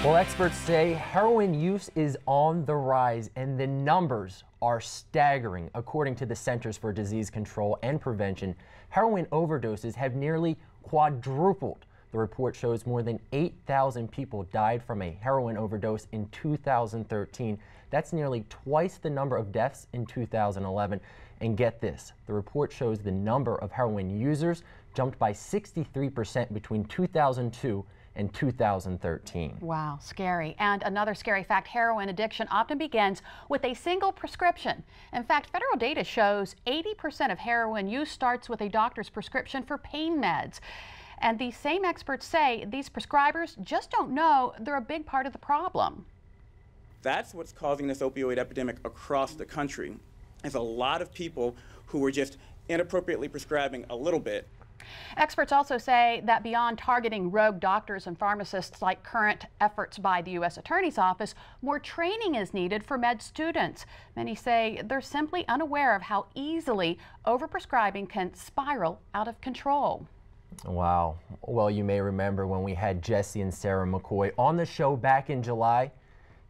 Well, experts say heroin use is on the rise, and the numbers are staggering. According to the Centers for Disease Control and Prevention, heroin overdoses have nearly quadrupled. The report shows more than 8,000 people died from a heroin overdose in 2013. That's nearly twice the number of deaths in 2011. And get this, the report shows the number of heroin users jumped by 63% between 2002 and 2013. Wow, scary. And another scary fact, heroin addiction often begins with a single prescription. In fact, federal data shows 80% of heroin use starts with a doctor's prescription for pain meds. And these same experts say these prescribers just don't know they're a big part of the problem. That's what's causing this opioid epidemic across the country. There's a lot of people who are just inappropriately prescribing a little bit. Experts also say that beyond targeting rogue doctors and pharmacists like current efforts by the U.S. Attorney's Office, more training is needed for med students. Many say they're simply unaware of how easily overprescribing can spiral out of control. Wow. Well, you may remember when we had Jesse and Sarah McCoy on the show back in July.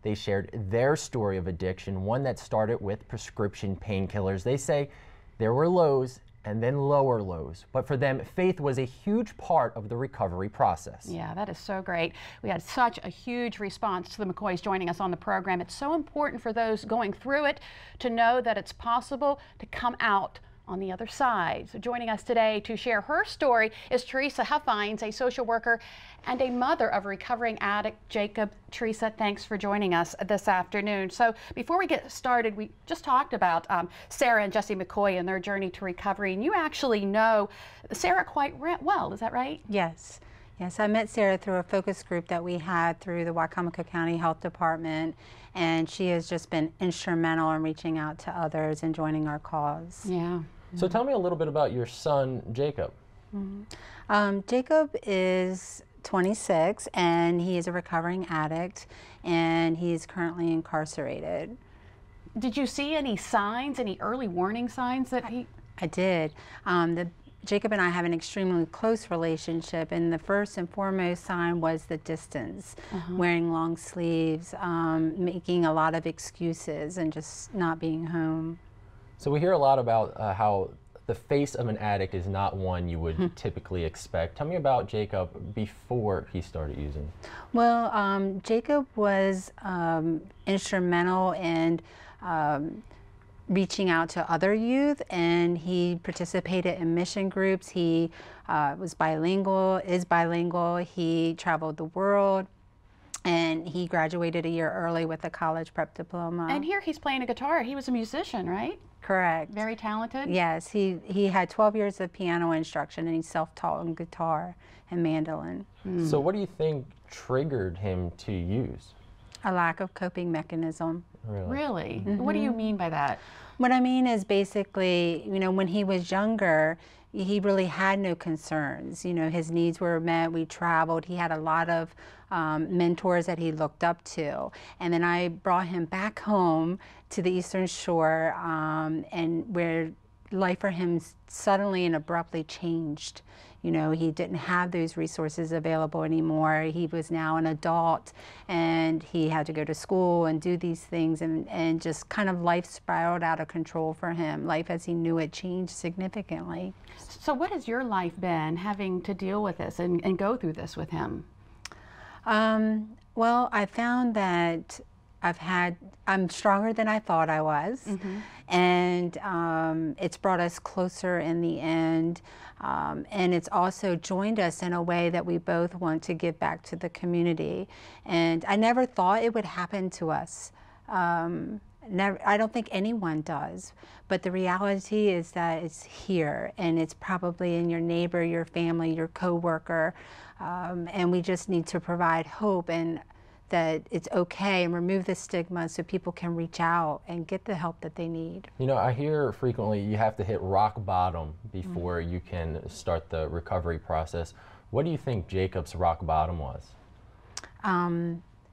They shared their story of addiction, one that started with prescription painkillers. They say there were lows and then lower lows. But for them, faith was a huge part of the recovery process. Yeah, that is so great. We had such a huge response to the McCoys joining us on the program. It's so important for those going through it to know that it's possible to come out on the other side. So joining us today to share her story is Teresa Huffines, a social worker and a mother of a recovering addict, Jacob. Teresa, thanks for joining us this afternoon. So before we get started, we just talked about Sarah and Jesse McCoy and their journey to recovery, and you actually know Sarah quite well, is that right? Yes. Yes, I met Sarah through a focus group that we had through the Wicomico County Health Department, and she has just been instrumental in reaching out to others and joining our cause. Yeah. So tell me a little bit about your son, Jacob. Jacob is 26, and he is a recovering addict, and he is currently incarcerated. Did you see any signs, any early warning signs that he... I did. Jacob and I have an extremely close relationship, and the first and foremost sign was the distance, wearing long sleeves, making a lot of excuses, and just not being home. So we hear a lot about how the face of an addict is not one you would typically expect. Tell me about Jacob before he started using. Well, Jacob was instrumental in reaching out to other youth, and he participated in mission groups. He was bilingual, is bilingual. He traveled the world, and he graduated a year early with a college prep diploma. And here he's playing a guitar. He was a musician, right? Correct. Very talented? Yes, he had 12 years of piano instruction, and he self-taught on guitar and mandolin. So what do you think triggered him to use? A lack of coping mechanism. Really? What do you mean by that? What I mean is basically, you know, when he was younger, he really had no concerns. You know, his needs were met, we traveled, he had a lot of mentors that he looked up to. And then I brought him back home to the Eastern Shore, and where life for him suddenly and abruptly changed. You know, he didn't have those resources available anymore. He was now an adult, and he had to go to school and do these things, and just kind of life spiraled out of control for him. Life as he knew it changed significantly. So what has your life been, having to deal with this and go through this with him? Well, I found that I'm stronger than I thought I was, and it's brought us closer in the end, and it's also joined us in a way that we both want to give back to the community. And I never thought it would happen to us. I don't think anyone does, but the reality is that it's here, and it's probably in your neighbor, your family, your coworker, and we just need to provide hope and that it's okay, and remove the stigma so people can reach out and get the help that they need. You know, I hear frequently you have to hit rock bottom before you can start the recovery process. What do you think Jacob's rock bottom was?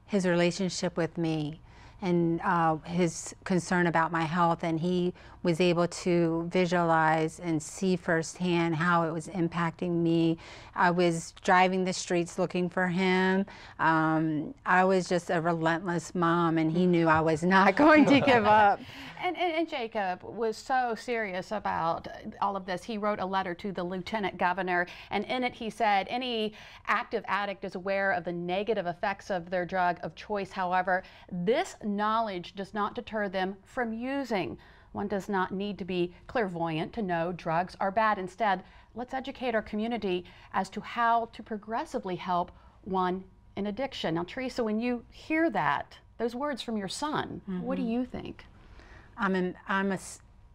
His relationship with me, his concern about my health, and he was able to visualize and see firsthand how it was impacting me. I was driving the streets looking for him. I was just a relentless mom, and he knew I was not going to give up. And Jacob was so serious about all of this. He wrote a letter to the Lieutenant Governor, and in it he said any active addict is aware of the negative effects of their drug of choice. However, this knowledge does not deter them from using. One does not need to be clairvoyant to know drugs are bad. Instead, let's educate our community as to how to progressively help one in addiction. Now, Teresa, when you hear that, those words from your son, what do you think? I'm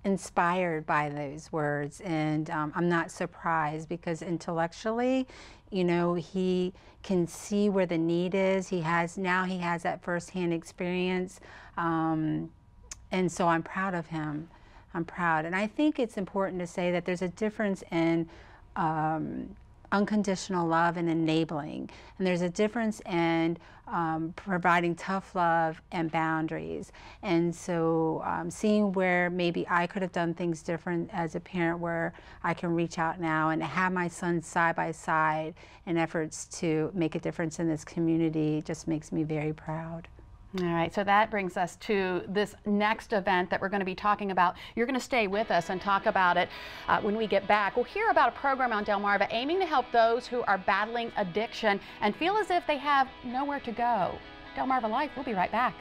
inspired by those words, and I'm not surprised, because intellectually, you know, he can see where the need is. He has that firsthand experience, and so I'm proud of him. I'm proud, and I think it's important to say that there's a difference in unconditional love and enabling, and there's a difference in providing tough love and boundaries. And so seeing where maybe I could have done things different as a parent, where I can reach out now and have my son side by side in efforts to make a difference in this community, just makes me very proud. All right, so that brings us to this next event that we're going to be talking about. You're going to stay with us and talk about it when we get back. We'll hear about a program on Delmarva aiming to help those who are battling addiction and feel as if they have nowhere to go. Delmarva Life, we'll be right back.